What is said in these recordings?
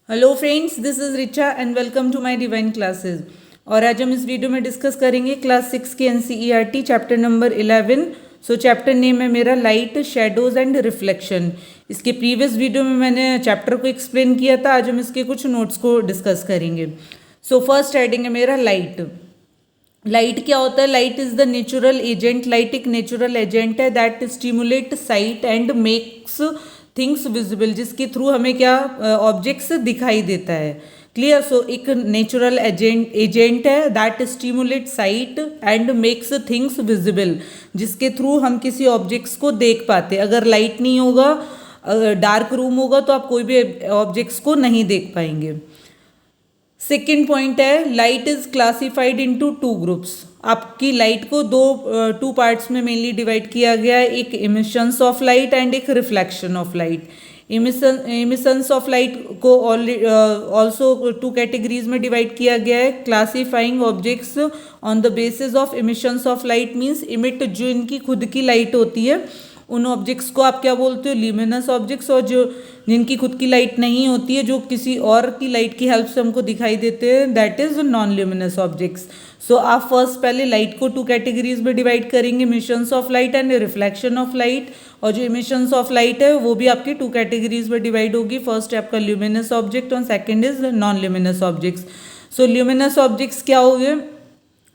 Hello friends, this is Richa and welcome to my divine classes. और आज हम इस वीडियो में डिस्कस करेंगे क्लास 6 की एनसीईआरटी चैप्टर नंबर 11। सो चैप्टर नेम है मेरा लाइट, शेडोज एंड रिफ्लेक्शन। इसके प्रीवियस वीडियो में मैंने चैप्टर को एक्सप्लेन किया था। आज हम इसके कुछ नोट्स को डिस्कस करेंगे। सो फर्स्ट हेडिंग है मेरा लाइट। लाइट क्या होता है? Light is the natural agent. Light एक नेचुरल एजेंट है that stimulate site and makes things visible, जिसके थ्रू हमें क्या ऑब्जेक्ट्स दिखाई देता है। क्लियर? सो एक नेचुरल एजेंट है that stimulate site and makes things visible, जिसके थ्रू हम किसी ऑब्जेक्ट्स को देख पाते। अगर लाइट नहीं होगा, डार्क रूम होगा, तो आप कोई भी ऑब्जेक्ट्स को नहीं देख पाएंगे। सेकेंड पॉइंट है light is classified into two groups. आपकी लाइट को टू पार्ट्स में मेनली डिवाइड किया गया है, एक इमिशंस ऑफ लाइट एंड एक reflection of light. Emissions of light को ऑल्सो टू कैटेगरीज में डिवाइड किया गया है। Classifying objects on the basis of emissions of light means emit, जो इनकी खुद की लाइट होती है उन ऑब्जेक्ट्स को आप क्या बोलते हो? Luminous objects. और जो जिनकी खुद की लाइट नहीं होती है, जो किसी और की लाइट की हेल्प से हमको दिखाई देते हैं, that is non luminous objects. So आप फर्स्ट पहले लाइट को टू कैटेगरीज में डिवाइड करेंगे, emissions of light and reflection of light. और जो इमिशंस ऑफ लाइट है वो भी आपकी टू कैटेगरीज में डिवाइड होगी। फर्स्ट है आपका ल्यूमिनस ऑब्जेक्ट और second is non luminous objects. So luminous objects क्या हो गए?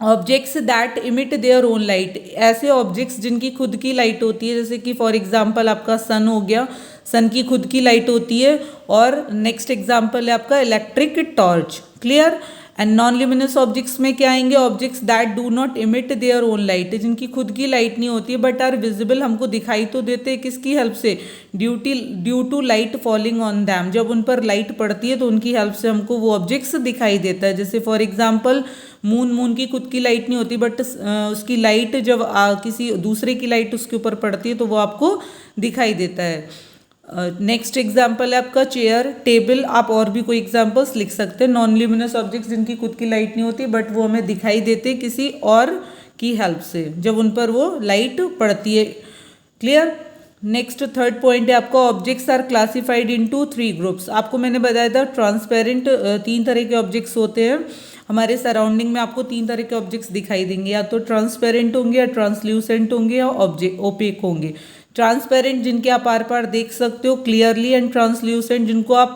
Objects that emit their own light. ऐसे ऑब्जेक्ट्स जिनकी खुद की लाइट होती है, जैसे कि फॉर एग्जांपल आपका सन हो गया, सन की खुद की लाइट होती है। और नेक्स्ट एग्जांपल है आपका electric torch. Clear? And non luminous objects में क्या आएंगे? Objects that do not emit their own light, जिनकी खुद की लाइट नहीं होती है बट आर विजिबल, हमको दिखाई तो देते हैं। किसकी हेल्प से? Due to light falling on them. जब उन पर लाइट पड़ती है तो उनकी हेल्प से हमको वो ऑब्जेक्ट्स दिखाई देता है। जैसे फॉर एग्जाम्पल मून की खुद की लाइट नहीं होती बट उसकी लाइट जब किसी दूसरे की लाइट उसके ऊपर पड़ती है तो वो आपको दिखाई देता है। नेक्स्ट एग्जाम्पल है आपका चेयर, टेबल। आप और भी कोई एग्जाम्पल्स लिख सकते हैं। नॉन ल्यूमिनस ऑब्जेक्ट्स जिनकी खुद की लाइट नहीं होती बट वो हमें दिखाई देते किसी और की हेल्प से जब उन पर वो लाइट पड़ती है। क्लियर? नेक्स्ट थर्ड पॉइंट है आपका objects are classified into three groups. आपको मैंने बताया था ट्रांसपेरेंट तीन तरह के ऑब्जेक्ट्स होते हैं। हमारे सराउंडिंग में आपको तीन तरह के ऑब्जेक्ट्स दिखाई देंगे, या तो ट्रांसपेरेंट होंगे, या ट्रांसल्यूसेंट होंगे, या ऑब्जेक्ट ओपेक होंगे। ट्रांसपेरेंट जिनके आप आर पार देख सकते हो क्लियरली, एंड ट्रांसल्यूसेंट जिनको आप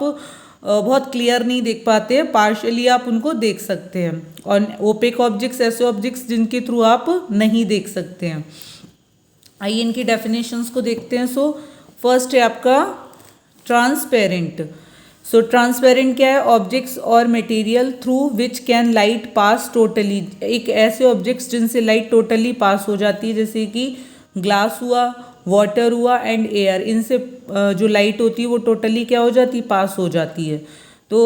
बहुत क्लियर नहीं देख पाते हैं, पार्शियली आप उनको देख सकते हैं। और ओपेक ऑब्जेक्ट्स ऐसे ऑब्जेक्ट्स जिनके थ्रू आप नहीं देख सकते हैं। आइए इनकी डेफिनेशंस को देखते हैं। सो फर्स्ट है आपका ट्रांसपेरेंट। सो ट्रांसपेरेंट क्या है? ऑब्जेक्ट्स और material through which can light pass totally. एक ऐसे ऑब्जेक्ट्स जिनसे लाइट टोटली पास हो जाती है, जैसे कि ग्लास हुआ, वाटर हुआ एंड एयर। इनसे जो लाइट होती है वो टोटली क्या हो जाती है? पास हो जाती है। तो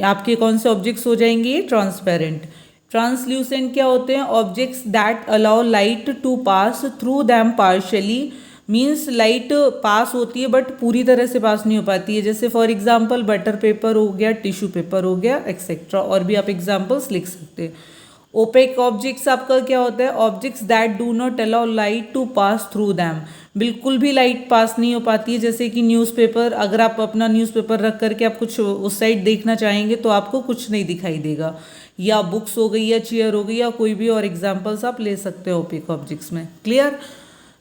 आपके कौन से ऑब्जेक्ट्स हो जाएंगे? ये ट्रांसपेरेंट। ट्रांसल्यूसेंट क्या होते हैं? Objects that allow light to pass through them partially. Means light pass होती है बट पूरी तरह से पास नहीं हो पाती है। जैसे फॉर एग्जांपल बटर पेपर हो गया, टिश्यू पेपर हो गया, एक्सेट्रा। और भी आप एग्जांपल्स लिख सकते हैं। ओपेक ऑब्जेक्ट्स आपका क्या होता है? Objects that do not allow light to pass through them. बिल्कुल भी लाइट पास नहीं हो पाती है। जैसे कि न्यूज़पेपर, अगर आप अपना न्यूज़पेपर रख करके आप कुछ उस साइड देखना चाहेंगे तो आपको कुछ नहीं दिखाई देगा। या बुक्स हो गई, या चेयर हो गई, या कोई भी और एग्जाम्पल्स आप ले सकते हो ओपेक ऑब्जेक्ट्स में। क्लियर?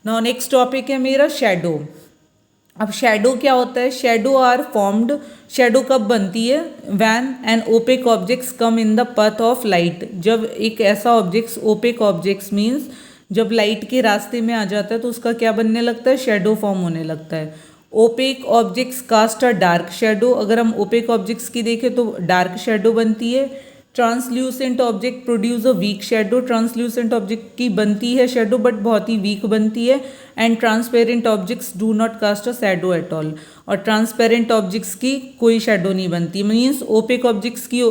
नाउ नेक्स्ट टॉपिक है मेरा शेडो। अब शेडो क्या होता है? Shadow are formed. शेडो कब बनती है? When an opaque objects come in the path of light. जब एक ऐसा ऑब्जेक्ट्स, ओपेक ऑब्जेक्ट्स मीन्स जब लाइट के रास्ते में आ जाता है तो उसका क्या बनने लगता है? शेडो फॉर्म होने लगता है। Opaque objects cast a dark shadow. अगर हम ओपेक ऑब्जेक्ट्स की देखें तो डार्क शेडो बनती है। Translucent object produce a weak shadow. Translucent object की बनती है शेडो बट बहुत ही वीक बनती है। And transparent objects do not cast a shadow at all. और ट्रांसपेरेंट ऑब्जेक्ट्स की कोई शेडो नहीं बनती। मीन्स ओपेक ऑब्जेक्ट्स की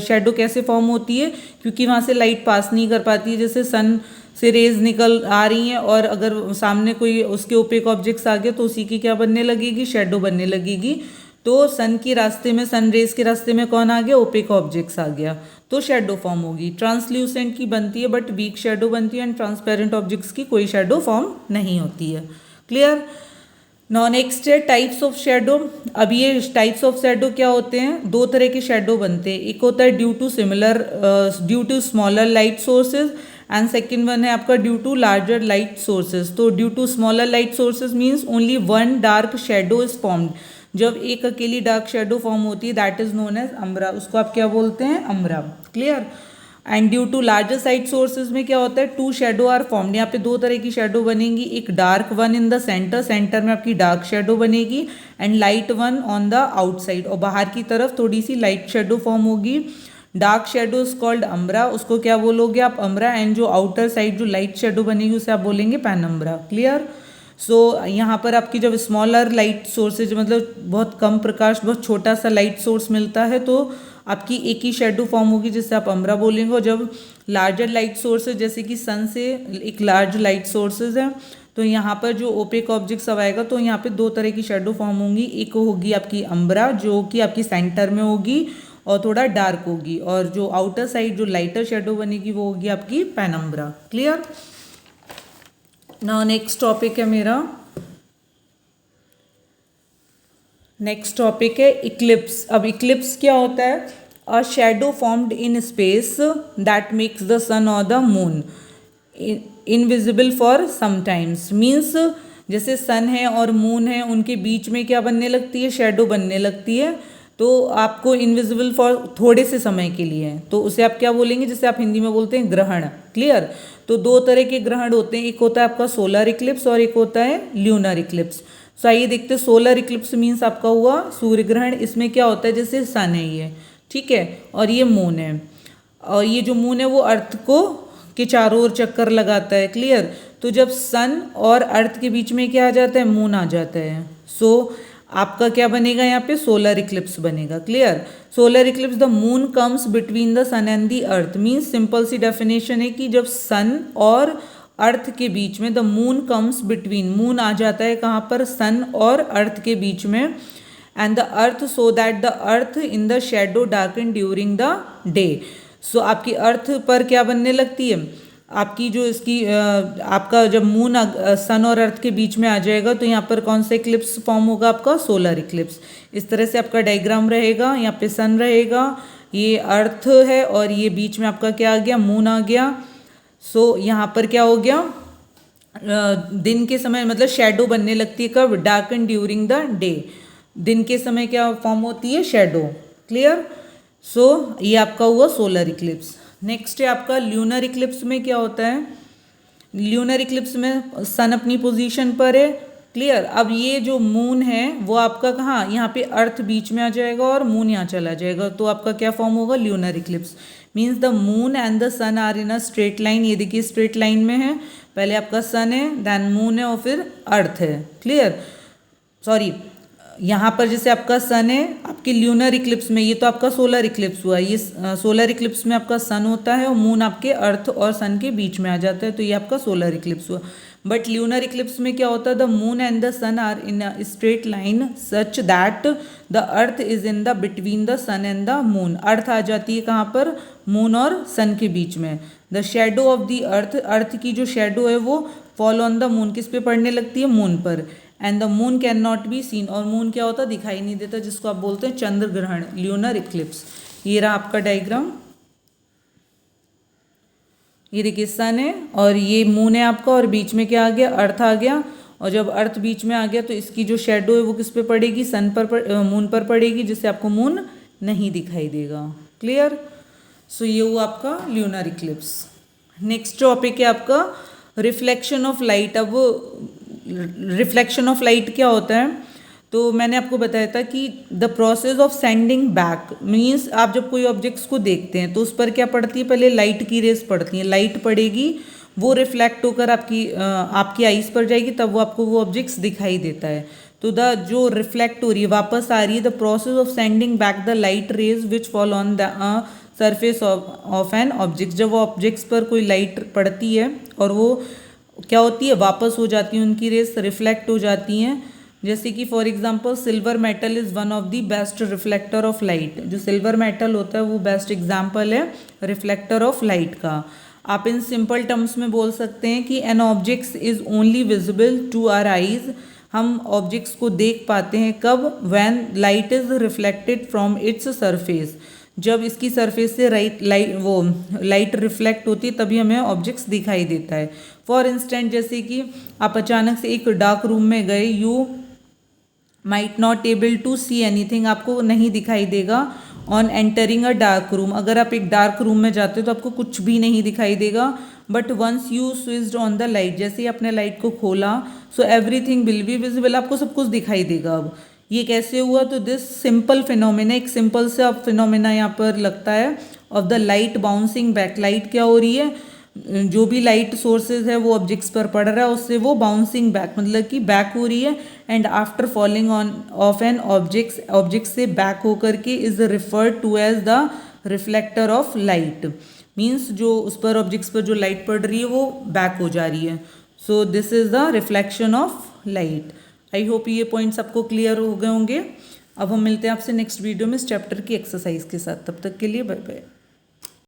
शेडो कैसे फॉर्म होती है? क्योंकि वहाँ से लाइट पास नहीं कर पाती है। जैसे सन से रेज निकल आ रही हैं और अगर सामने कोई उसके ओपेक ऑब्जेक्ट्स आ गए तो उसी की क्या बनने लगेगी? शेडो बनने लगेगी। तो सन के रास्ते में, सन रेज के रास्ते में कौन आ गया? ओपेक ऑब्जेक्ट्स आ गया, तो शेडो फॉर्म होगी। ट्रांसल्यूसेंट की बनती है बट वीक शेडो बनती है, एंड ट्रांसपेरेंट ऑब्जेक्ट्स की कोई शेडो फॉर्म नहीं होती है। क्लियर? नाउ नेक्स्ट है टाइप्स ऑफ शेडो। अब ये टाइप्स ऑफ शेडो क्या होते हैं, दो तरह के शेडो बनते हैं, एक होता है due to smaller light sources and second one है आपका due to larger light sources. तो due to smaller light sources means only one dark shadow is formed. जब एक अकेली डार्क शेडो फॉर्म होती है that is known as umbra, उसको आप क्या बोलते हैं, umbra. Clear. And due to larger side sources में क्या होता है, टू शेडो आर फॉर्म्ड। यहाँ पे दो तरह की शेडो बनेगी, एक dark one in the centre में आपकी डार्क शेडो बनेगी and light one on the outside, और बाहर की तरफ थोड़ी सी लाइट शेडो फॉर्म होगी। Dark shadow is called umbra, उसको क्या बोलोगे आप, अम्ब्रा। एंड जो आउटर साइड जो लाइट शेडो बनेगी उसे आप बोलेंगे पैनम्ब्रा। क्लियर। सो यहाँ पर आपकी जब स्मॉलर लाइट सोर्सेज मतलब बहुत कम प्रकाश, बहुत छोटा सा लाइट सोर्स मिलता है तो आपकी एक ही शेडो फॉर्म होगी जिससे आप अम्ब्रा बोलेंगे। और जब लार्जर लाइट सोर्सेज जैसे कि सन से एक लार्ज लाइट सोर्सेज है तो यहाँ पर जो ओपेक ऑब्जेक्ट सब आएगा तो यहाँ पे दो तरह की शेडो फॉर्म होंगी, एक होगी आपकी अम्ब्रा जो कि आपकी सेंटर में होगी और थोड़ा डार्क होगी, और जो आउटर साइड जो लाइटर शेडो बनेगी वो होगी आपकी penumbra. Clear. Now next topic है मेरा, नेक्स्ट टॉपिक है इक्लिप्स। अब इक्लिप्स क्या होता है, a shadow formed in space that makes the sun और the moon invisible for some times. Means जैसे सन है और मून है उनके बीच में क्या बनने लगती है, शेडो बनने लगती है, तो आपको इनविजिबल फॉर थोड़े से समय के लिए, तो उसे आप क्या बोलेंगे, जैसे आप हिंदी में बोलते हैं ग्रहण। क्लियर। तो दो तरह के ग्रहण होते हैं, एक होता है आपका सोलर इक्लिप्स और एक होता है ल्यूनर इक्लिप्स। सो आइए देखते हैं, सोलर इक्लिप्स मीन्स आपका हुआ सूर्य ग्रहण। इसमें क्या होता है, जैसे सन है ये, ठीक है, और ये मून है, और ये जो मून है वो अर्थ को के चारों ओर चक्कर लगाता है। क्लियर। तो जब सन और अर्थ के बीच में क्या आ जाता है, मून आ जाता है, सो आपका क्या बनेगा, यहाँ पे सोलर इक्लिप्स बनेगा। Clear. Solar eclipse, the moon comes between the sun and the earth. Means simple सी डेफिनेशन है कि जब सन और अर्थ के बीच में, the moon comes between, moon आ जाता है कहाँ पर, सन और अर्थ के बीच में, and the earth, so that the earth in the shadow darken during the day. So आपकी अर्थ पर क्या बनने लगती है, आपकी जो इसकी आपका जब मून सन और अर्थ के बीच में आ जाएगा तो यहाँ पर कौन सा इक्लिप्स फॉर्म होगा, आपका सोलर इक्लिप्स। इस तरह से आपका डायग्राम रहेगा, यहाँ पे सन रहेगा, ये अर्थ है और ये बीच में आपका क्या आ गया, मून आ गया। सो यहाँ पर क्या हो गया, दिन के समय मतलब शेडो बनने लगती है, कब, डार्कन ड्यूरिंग द डे। दिन के समय क्या फॉर्म होती है, शेडो। क्लियर। सो ये आपका हुआ सोलर इक्लिप्स। नेक्स्ट है आपका ल्यूनर इक्लिप्स में क्या होता है, ल्यूनर इक्लिप्स में सन अपनी पोजीशन पर है। क्लियर। अब ये जो मून है वो आपका कहाँ, यहाँ पे अर्थ बीच में आ जाएगा और मून यहाँ चला जाएगा, तो आपका क्या फॉर्म होगा, lunar eclipse. Means the moon and the sun are in a straight line. ये देखिए स्ट्रेट लाइन में है, पहले आपका सन है, देन मून है और फिर अर्थ है। क्लियर। सॉरी, यहाँ पर जैसे आपका सन है आपकी ल्यूनर इक्लिप्स में, ये तो आपका सोलर इक्लिप्स हुआ, ये सोलर इक्लिप्स में आपका सन होता है और मून आपके अर्थ और सन के बीच में आ जाता है, तो ये आपका सोलर इक्लिप्स हुआ। बट ल्यूनर इक्लिप्स में क्या होता है, the moon and the sun are in a straight line such that the earth is in the between the sun and the moon. Earth आ जाती है कहाँ पर, मून और सन के बीच में। The shadow of the earth, earth की जो शेडो है वो फॉल ऑन द मून, किस पे पड़ने लगती है, मून पर। And the moon can not be seen, और मून क्या होता है, दिखाई नहीं देता, जिसको आप बोलते हैं चंद्र ग्रहण, ल्यूनर इक्लिप्स। ये रहा आपका डायग्राम, ये देखिए सन है और ये मून है आपका, और बीच में क्या आ गया, अर्थ आ गया, और जब अर्थ बीच में आ गया तो इसकी जो शेडो है वो किस पे पड़ेगी, सन पर मून पर पड़ेगी, जिससे आपको मून नहीं दिखाई देगा। क्लियर। सो ये हुआ आपका ल्यूनर इक्लिप्स। नेक्स्ट टॉपिक है आपका रिफ्लेक्शन ऑफ लाइट। अब रिफ्लेक्शन ऑफ लाइट क्या होता है, तो मैंने आपको बताया था कि the process of sending back, means आप जब कोई ऑब्जेक्ट्स को देखते हैं तो उस पर क्या पड़ती है, पहले लाइट की रेस पड़ती है, लाइट पड़ेगी, वो रिफ्लेक्ट होकर आपकी आईज पर जाएगी, तब वो आपको वो ऑब्जेक्ट्स दिखाई देता है। तो द जो रिफ्लेक्ट हो रही है, वापस आ रही है, the process of sending back the light rays which fall on the surface of an object. जब वो ऑब्जेक्ट्स पर कोई लाइट पड़ती है और वो क्या होती है, वापस हो जाती है, उनकी रेस रिफ्लेक्ट हो जाती हैं। जैसे कि for example silver metal is one of the best reflector of light. जो सिल्वर मेटल होता है वो बेस्ट एग्जांपल है रिफ्लेक्टर ऑफ लाइट का। आप इन सिंपल टर्म्स में बोल सकते हैं कि an object is only visible to our eyes, हम ऑब्जेक्ट्स को देख पाते हैं कब, when light is reflected from its surface, जब इसकी सरफेस से लाइट रिफ्लेक्ट होती है तभी हमें ऑब्जेक्ट्स दिखाई देता है। फॉर इंस्टेंट जैसे कि आप अचानक से एक डार्क रूम में गए, you might not able to see anything, आपको नहीं दिखाई देगा on entering a dark room, अगर आप एक डार्क रूम में जाते हो तो आपको कुछ भी नहीं दिखाई देगा। But once you switched on the light, जैसे ही आपने लाइट को खोला, so everything will be visible, आपको सब कुछ दिखाई देगा। अब ये कैसे हुआ, तो दिस सिंपल फिनोमेना, एक सिंपल सा फिनोमेना यहाँ पर लगता है of the light bouncing back. Light क्या हो रही है, जो भी लाइट सोर्सेज है वो ऑब्जेक्ट्स पर पड़ रहा है, उससे वो बाउंसिंग बैक मतलब कि बैक हो रही है। And after falling on off an object से बैक होकर के is referred to as the reflector of light, means जो उस पर ऑब्जेक्ट्स पर जो लाइट पड़ रही है वो बैक हो जा रही है। So this is the reflection of light. I hope ये पॉइंट्स आपको क्लियर हो गए होंगे। अब हम मिलते हैं आपसे नेक्स्ट वीडियो में इस चैप्टर की एक्सरसाइज के साथ, तब तक के लिए बाय बाय।